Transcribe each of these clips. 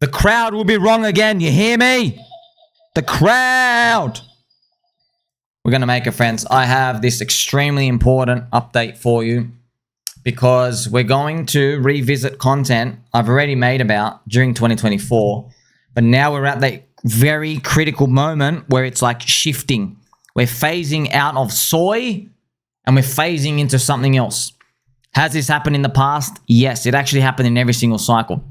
The crowd will be wrong again. You hear me? The crowd. We're going to make it, friends. I have this extremely important update for you because we're going to revisit content I've already made about during 2024. But now we're at that very critical moment where it's like shifting. We're phasing out of soy and we're phasing into something else. Has this happened in the past? Yes, it actually happened in every single cycle.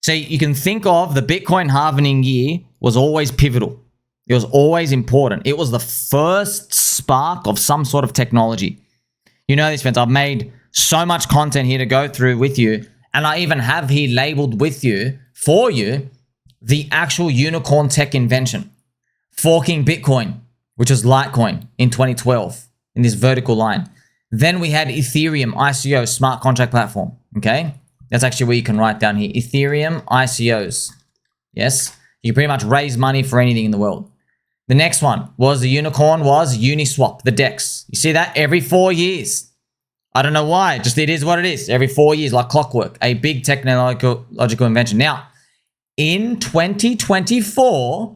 So you can think of the Bitcoin halvening year was always pivotal. It was always important. It was the first spark of some sort of technology. You know this, friends. I've made so much content here to go through with you. And I even have here labeled with you, for you, the actual unicorn tech invention. Forking Bitcoin, which was Litecoin in 2012 in this vertical line. Then we had Ethereum ICO, smart contract platform. Okay. That's actually where you can write down here. Ethereum ICOs. Yes. You can pretty much raise money for anything in the world. The next one was the unicorn was Uniswap, the DEX. You see that every 4 years. I don't know why. Just it is what it is. Every 4 years, like clockwork. A big technological invention. Now, in 2024,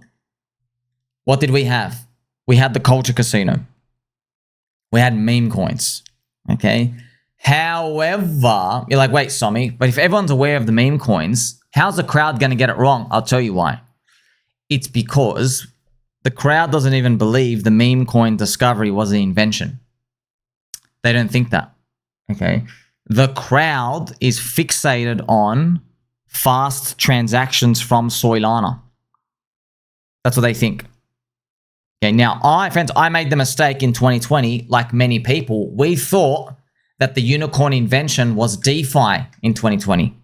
what did we have? We had the culture casino. We had meme coins. Okay. However, you're like, wait, Somi, but if everyone's aware of the meme coins, how's the crowd going to get it wrong? I'll tell you why. It's because the crowd doesn't even believe the meme coin discovery was the invention. They don't think that. Okay. The crowd is fixated on fast transactions from Soylana. That's what they think. Okay. Now, friends, I made the mistake in 2020, like many people. We thought that the unicorn invention was DeFi in 2020.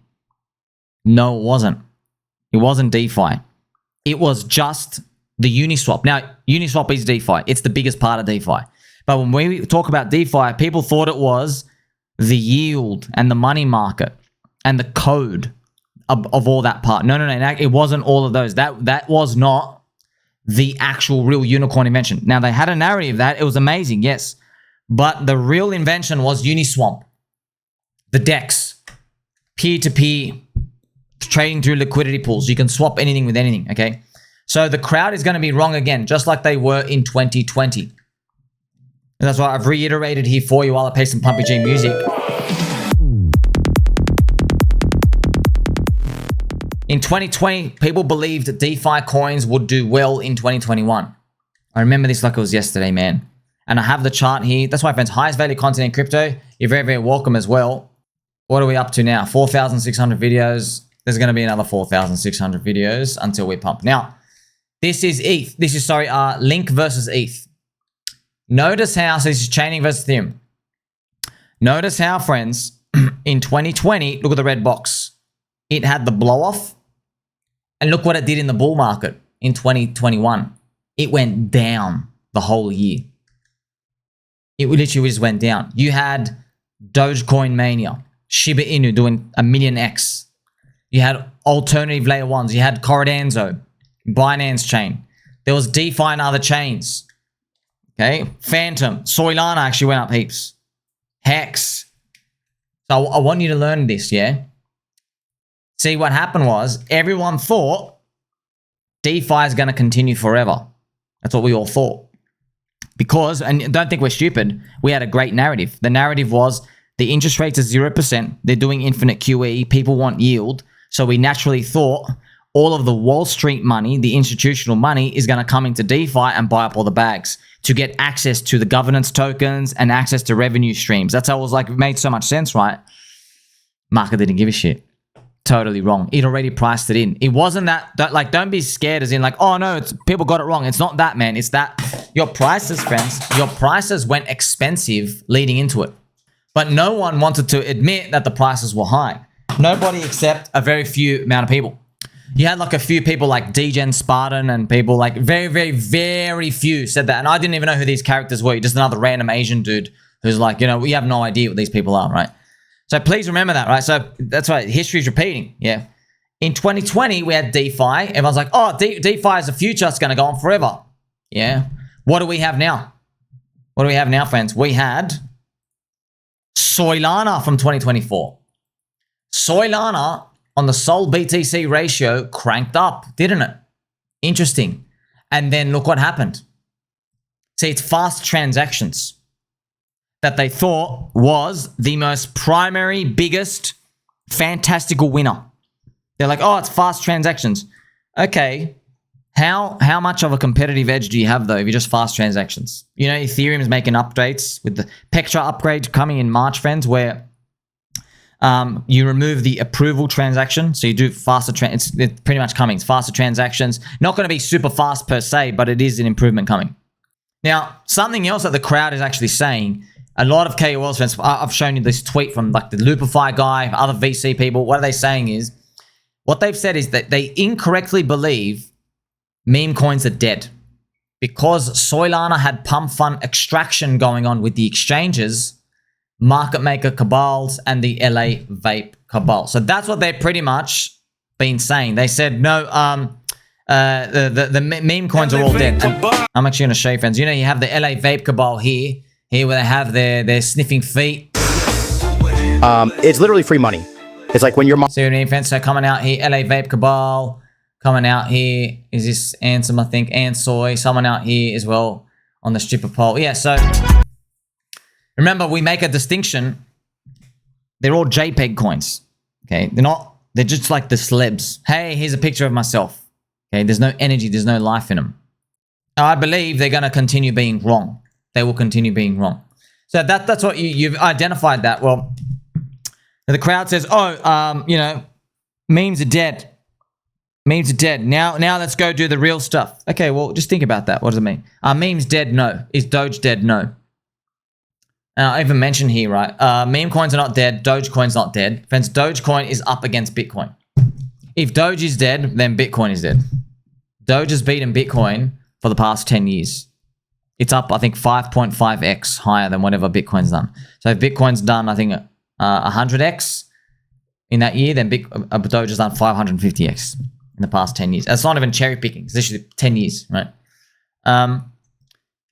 No, it wasn't. It wasn't DeFi. It was just the Uniswap. Now, Uniswap is DeFi. It's the biggest part of DeFi. But when we talk about DeFi, people thought it was the yield and the money market and the code of all that part. No. It wasn't all of those. That was not the actual real unicorn invention. Now, they had a narrative that it was amazing, yes. But the real invention was Uniswap, the DEX, peer-to-peer, trading through liquidity pools. You can swap anything with anything, okay? So the crowd is going to be wrong again, just like they were in 2020. And that's why I've reiterated here for you while I play some Pumpy G music. In 2020, people believed that DeFi coins would do well in 2021. I remember this like it was yesterday, man. And I have the chart here. That's why, friends, highest value content in crypto. You're very, very welcome as well. What are we up to now? 4,600 videos. There's going to be another 4,600 videos until we pump. Now, this is ETH. This is, Link versus ETH. Notice how, so this is ChainLink versus Ethereum. Notice how, friends, in 2020, look at the red box. It had the blow off. And look what it did in the bull market in 2021. It went down the whole year. It literally just went down. You had Dogecoin mania, Shiba Inu doing a million X. You had alternative layer ones. You had Corridanzo, Binance chain. There was DeFi and other chains. Okay. Phantom, Soylana actually went up heaps. Hex. So I want you to learn this, yeah? See, what happened was everyone thought DeFi is going to continue forever. That's what we all thought. Because, and don't think we're stupid, we had a great narrative. The narrative was the interest rates are 0%. They're doing infinite QE. People want yield. So we naturally thought all of the Wall Street money, the institutional money, is going to come into DeFi and buy up all the bags to get access to the governance tokens and access to revenue streams. That's how it was like, it made so much sense, right? Market didn't give a shit. Totally wrong. It already priced it in. It wasn't that, don't be scared as in like, oh no, people got it wrong. It's not that, man. It's that your prices, friends, your prices went expensive leading into it. But no one wanted to admit that the prices were high. Nobody except a very few amount of people. You had like a few people like Degen Spartan and people like very, very, very few said that. And I didn't even know who these characters were. Just another random Asian dude who's like, we have no idea what these people are, right? So please remember that, right? So that's why history is repeating, yeah. In 2020, we had DeFi. Everyone's like, oh, DeFi is the future. It's going to go on forever. Yeah. What do we have now? What do we have now, friends? We had Soylana from 2024. Soylana on the Sol BTC ratio cranked up, didn't it? Interesting. And then look what happened. See, it's fast transactions that they thought was the most primary, biggest, fantastical winner. They're like, oh, it's fast transactions. Okay, how much of a competitive edge do you have, though, if you're just fast transactions? You know, Ethereum is making updates with the Petra upgrade coming in March, friends, where you remove the approval transaction. So you do faster, it's pretty much coming. It's faster transactions. Not going to be super fast per se, but it is an improvement coming. Now, something else that the crowd is actually saying, a lot of KOLs, friends, I've shown you this tweet from like the Lupify guy, other VC people. What are they saying is, what they've said is that they incorrectly believe meme coins are dead because Soylana had pump fund extraction going on with the exchanges, market maker cabals, and the LA Vape Cabal. So that's what they've pretty much been saying. They said, no, the meme coins are all dead. And I'm actually going to show you, friends. You know, you have the LA Vape Cabal here where they have their sniffing feet. It's literally free money. It's like when your mom... See what I mean, friends? So coming out here, LA Vape Cabal. Coming out here is this Ansem, I think, and Soy. Someone out here as well on the stripper pole. Yeah, so remember, we make a distinction. They're all JPEG coins. Okay, they're just like the celebs. Hey, here's a picture of myself. Okay, there's no energy, there's no life in them. Now, I believe they're going to continue being wrong. They will continue being wrong. So that's what you've identified that. Well, the crowd says, oh, you know, memes are dead. Memes are dead. Now let's go do the real stuff. Okay, well, just think about that. What does it mean? Are memes dead? No. Is Doge dead? No. I even mentioned here, right? Meme coins are not dead. Dogecoin's not dead. Friends, Dogecoin is up against Bitcoin. If Doge is dead, then Bitcoin is dead. Doge has beaten Bitcoin for the past 10 years. It's up, I think, 5.5x higher than whatever Bitcoin's done. So if Bitcoin's done, I think, 100x in that year, then Doge has done 550x in the past 10 years. That's not even cherry picking. It's literally 10 years, right?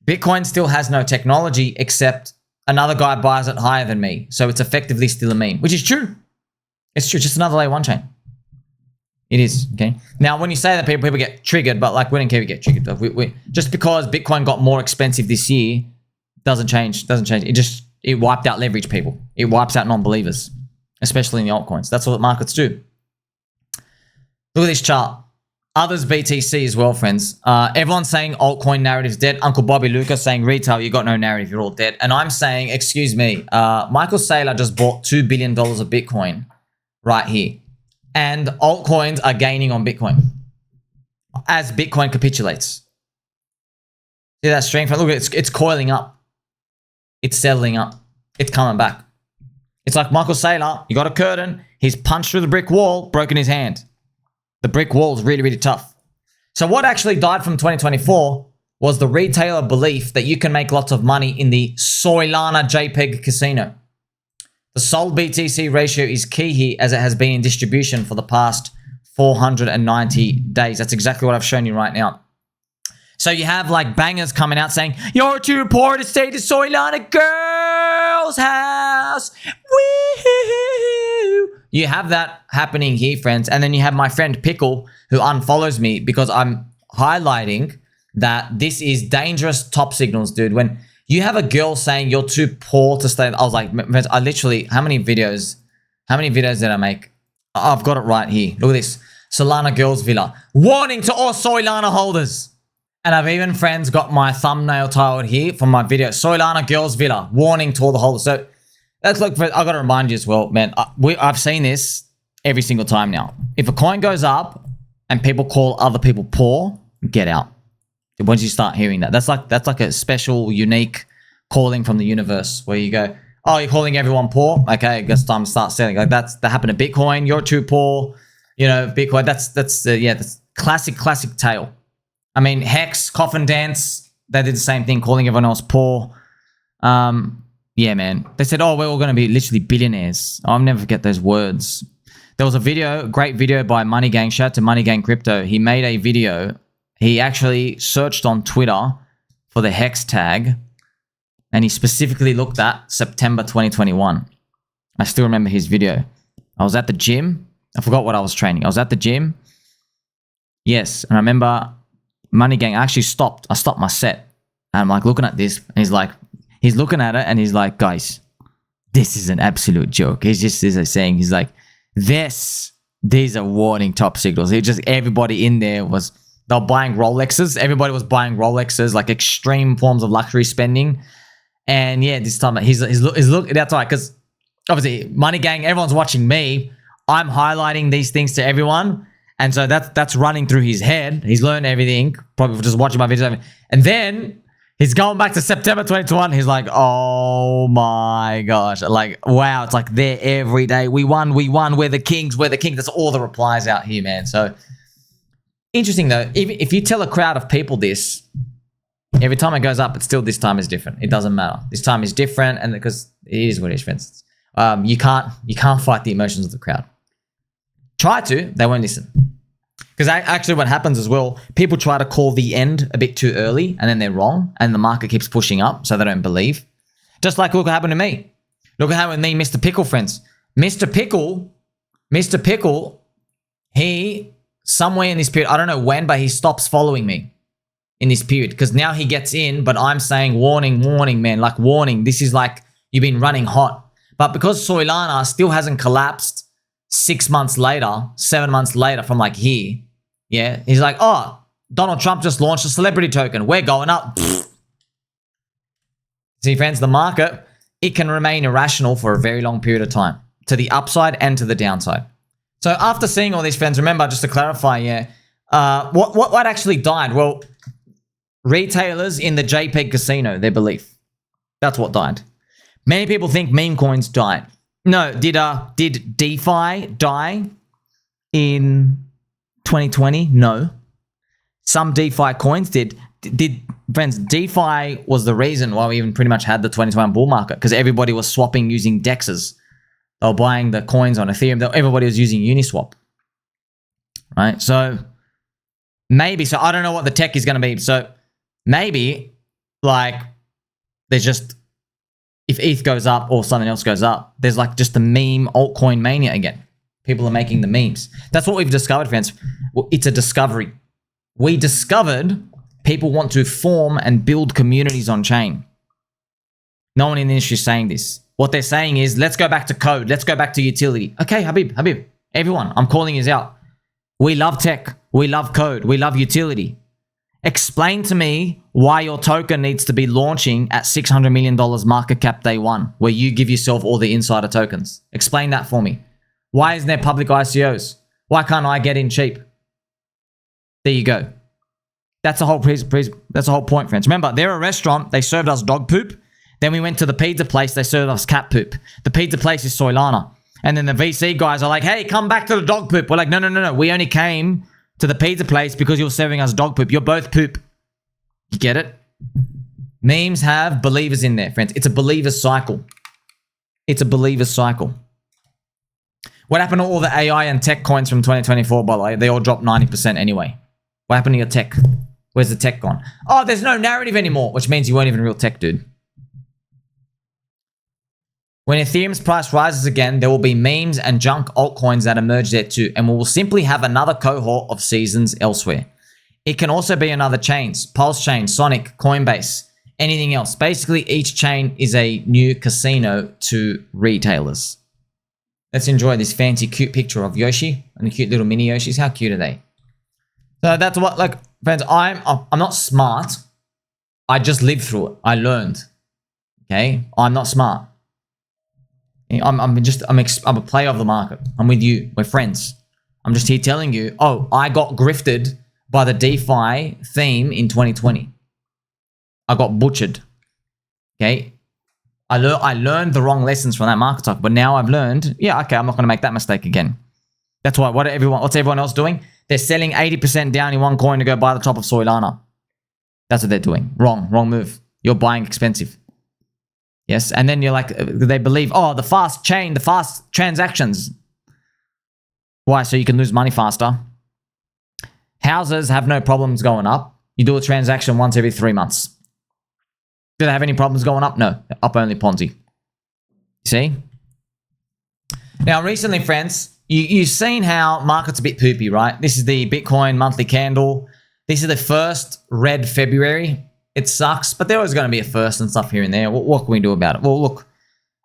Bitcoin still has no technology except another guy buys it higher than me. So it's effectively still a meme, which is true. It's true. Just another layer one chain. It is, okay? Now, when you say that, people get triggered, but like we don't care if we get triggered. Just because Bitcoin got more expensive this year doesn't change. It wiped out leverage people. It wipes out non-believers, especially in the altcoins. That's what markets do. Look at this chart. Others BTC as well, friends. Everyone's saying altcoin narrative's dead. Uncle Bobby Lucas saying retail, you got no narrative, you're all dead. And I'm saying, excuse me, Michael Saylor just bought $2 billion of Bitcoin right here. And altcoins are gaining on Bitcoin as Bitcoin capitulates. See that strength? Look, it's coiling up. It's settling up. It's coming back. It's like Michael Saylor, you got a curtain. He's punched through the brick wall, broken his hand. The brick wall is really, really tough. So what actually died from 2024 was the retailer belief that you can make lots of money in the Soylana JPEG casino. The Sol BTC ratio is key here as it has been in distribution for the past 490 days. That's exactly what I've shown you right now. So you have like bangers coming out saying, you're too poor to stay to Soylana girl's house. Woo! You have that happening here, friends. And then you have my friend Pickle who unfollows me because I'm highlighting that this is dangerous top signals, dude. When you have a girl saying you're too poor to stay, I was like, friends, I literally, how many videos did I make? I've got it right here. Look at this. Solana Girls Villa. Warning to all Soylana holders. And I've even, friends, got my thumbnail tiled here from my video. Soylana Girls Villa. Warning to all the holders. So that's like, I got to remind you as well, man. I've seen this every single time now. If a coin goes up and people call other people poor, get out. Once you start hearing that, that's like a special, unique calling from the universe where you go, oh, you're calling everyone poor? Okay, I guess time to start selling. Like that happened to Bitcoin. You're too poor. You know, Bitcoin. That's classic tale. I mean, Hex, Coffin Dance, they did the same thing, calling everyone else poor. Yeah, man. They said, oh, we're all going to be literally billionaires. I'll never forget those words. There was a great video by MoneyGang. Shout out to MoneyGangCrypto. He made a video. He actually searched on Twitter for the Hex tag, and he specifically looked at September 2021. I still remember his video. I was at the gym. I forgot what I was training. I was at the gym. Yes. And I remember Money Gang, I actually stopped. I stopped my set. And I'm like looking at this. And he's looking at it and he's like, guys, this is an absolute joke. He's just saying, he's like, these are warning top signals. It just, everybody in there was, they were buying Rolexes. Everybody was buying Rolexes, like extreme forms of luxury spending. And yeah, this time he's look, that's right. Because obviously Money Gang, everyone's watching me. I'm highlighting these things to everyone. And so that's running through his head. He's learned everything, probably just watching my videos. And then he's going back to September 2021. He's like, oh my gosh. Like, wow, it's like they're every day. We won, we're the kings, That's all the replies out here, man. So interesting though. If you tell a crowd of people this, every time it goes up, it's still this time is different. It doesn't matter. This time is different, and because it is what it is, friends. You can't fight the emotions of the crowd. Try to, they won't listen. Because actually what happens as well, people try to call the end a bit too early and then they're wrong and the market keeps pushing up so they don't believe. Just like look what happened to me. Look what happened with me, Mr. Pickle, friends. Mr. Pickle, he, somewhere in this period, I don't know when, but he stops following me in this period because now he gets in, but I'm saying warning, man, like warning. This is like you've been running hot. But because Soylana still hasn't collapsed 6 months later, 7 months later from like here, yeah, he's like, oh, Donald Trump just launched a celebrity token. We're going up. Pfft. See, friends, the market, it can remain irrational for a very long period of time, to the upside and to the downside. So after seeing all these, friends, remember, just to clarify, yeah, what actually died? Well, retailers in the JPEG casino, their belief. That's what died. Many people think meme coins died. No, did DeFi die in 2020? No. Some DeFi coins did. Friends, DeFi was the reason why we even pretty much had the 2021 bull market because everybody was swapping using DEXs. They were buying the coins on Ethereum. Everybody was using Uniswap. Right? So maybe, so I don't know what the tech is going to be. So maybe like there's just, if ETH goes up or something else goes up, there's like just the meme altcoin mania again. People are making the memes. That's what we've discovered, friends. It's a discovery. We discovered people want to form and build communities on chain. No one in the industry is saying this. What they're saying is, let's go back to code. Let's go back to utility. Okay, Habib, everyone, I'm calling you out. We love tech. We love code. We love utility. Explain to me why your token needs to be launching at $600 million market cap day one, where you give yourself all the insider tokens. Explain that for me. Why isn't there public ICOs? Why can't I get in cheap? There you go. That's the whole that's the whole point, friends. Remember, they're a restaurant. They served us dog poop. Then we went to the pizza place. They served us cat poop. The pizza place is Soylana. And then the VC guys are like, hey, come back to the dog poop. We're like, no. We only came to the pizza place because you're serving us dog poop. You're both poop. You get it? Memes have believers in there, friends. It's a believer's cycle. It's a believer's cycle. What happened to all the AI and tech coins from 2024, by the way? They all dropped 90% anyway. What happened to your tech? Where's the tech gone? Oh, there's no narrative anymore, which means you weren't even real tech, dude. When Ethereum's price rises again, there will be memes and junk altcoins that emerge there too, and we will simply have another cohort of seasons elsewhere. It can also be in other chains, Pulse Chain, Sonic, Coinbase, anything else. Basically, each chain is a new casino to retailers. Let's enjoy this fancy, cute picture of Yoshi and the cute little mini Yoshis. How cute are they? So that's what, like, friends, I'm not smart. I just lived through it. I learned. Okay? I'm not smart. I'm a player of the market. I'm with you. We're friends. I'm just here telling you, oh, I got grifted by the DeFi theme in 2020. I got butchered. Okay? I learned the wrong lessons from that market talk, but now I've learned, yeah, okay, I'm not going to make that mistake again. That's why, what's everyone else doing? They're selling 80% down in one coin to go buy the top of Soylana. That's what they're doing. Wrong move. You're buying expensive. Yes, and then you're like, they believe, oh, the fast chain, the fast transactions. Why? So you can lose money faster. Houses have no problems going up. You do a transaction once every 3 months. Do they have any problems going up? No, up only Ponzi. See? Now, recently, friends, you've seen how market's a bit poopy, right? This is the Bitcoin monthly candle. This is the first red February. It sucks, but there was going to be a first and stuff here and there. What can we do about it? Well, look,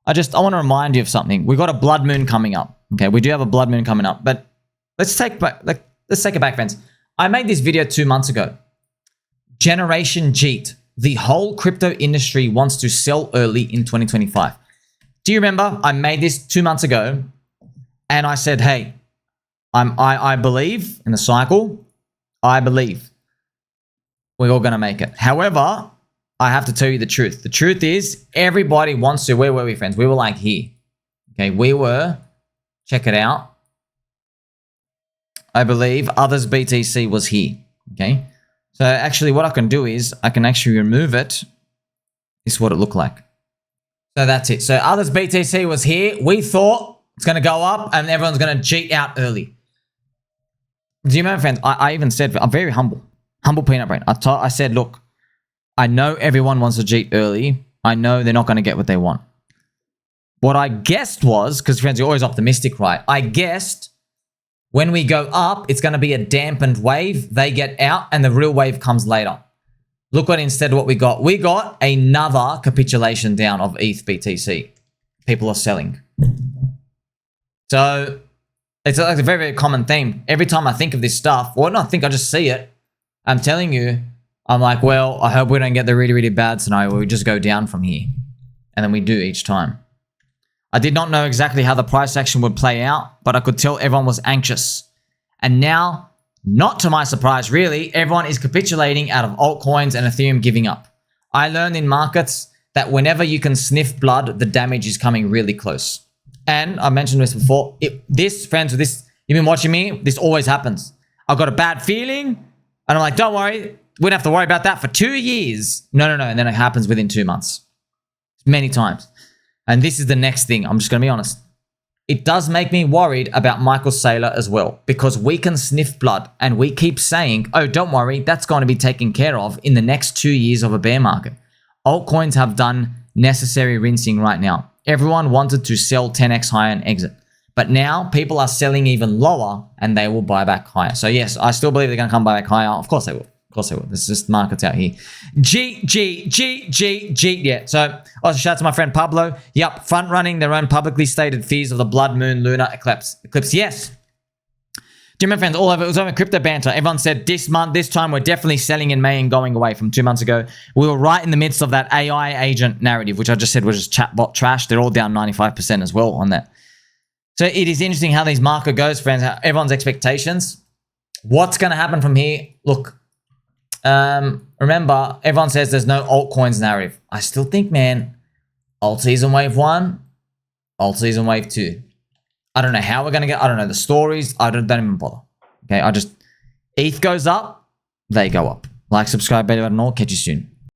I want to remind you of something. We've got a blood moon coming up. Okay, we do have a blood moon coming up, but let's take it back, friends. I made this video 2 months ago. Generation Jeet. The whole crypto industry wants to sell early in 2025. Do you remember? I made this 2 months ago, and I said, hey, I believe in the cycle. I believe we're all going to make it. However, I have to tell you the truth. The truth is everybody wants to. Where were we, friends? We were like here. Okay, we were. Check it out. I believe others BTC was here. Okay. So actually what I can do is I can actually remove it. This is what it looked like. So that's it. So others BTC was here. We thought it's going to go up and everyone's going to cheat out early. Do you remember, friends? I even said, I'm very humble. Humble peanut brain. I said, look, I know everyone wants to cheat early. I know they're not going to get what they want. What I guessed was, because friends, you're always optimistic, right? I guessed when we go up, it's going to be a dampened wave. They get out and the real wave comes later. Look what we got. We got another capitulation down of ETH BTC. People are selling. So it's like a very, very common theme. Every time I think of this stuff, well, not think, I just see it. I'm telling you, I'm like, well, I hope we don't get the really, really bad scenario where we just go down from here. And then we do each time. I did not know exactly how the price action would play out, but I could tell everyone was anxious. And now, not to my surprise really, everyone is capitulating out of altcoins and Ethereum giving up. I learned in markets that whenever you can sniff blood, the damage is coming really close. And I mentioned this before, friends, you've been watching me, this always happens. I've got a bad feeling, and I'm like, don't worry, we don't have to worry about that for 2 years. No, and then it happens within 2 months. Many times. And this is the next thing. I'm just going to be honest. It does make me worried about Michael Saylor as well, because we can sniff blood and we keep saying, oh, don't worry, that's going to be taken care of in the next 2 years of a bear market. Altcoins have done necessary rinsing right now. Everyone wanted to sell 10x higher and exit. But now people are selling even lower and they will buy back higher. So yes, I still believe they're going to come buy back higher. Of course they will. Of course they will. This is just markets out here. Jeet. Yeah. So also shout out to my friend Pablo. Yup. Front running their own publicly stated fears of the blood moon lunar eclipse. Yes. Do you remember, friends, all over, it was over crypto banter. Everyone said this time we're definitely selling in May and going away from 2 months ago. We were right in the midst of that AI agent narrative, which I just said was just chatbot trash. They're all down 95% as well on that. So it is interesting how these market goes, friends, how everyone's expectations. What's going to happen from here? Look, remember, everyone says there's no altcoins narrative. I still think, man, alt season wave 1, alt season wave 2. I don't know how we're going to get, I don't know the stories. I don't even bother. Okay, ETH goes up, they go up. Like, subscribe, better, and all. Catch you soon.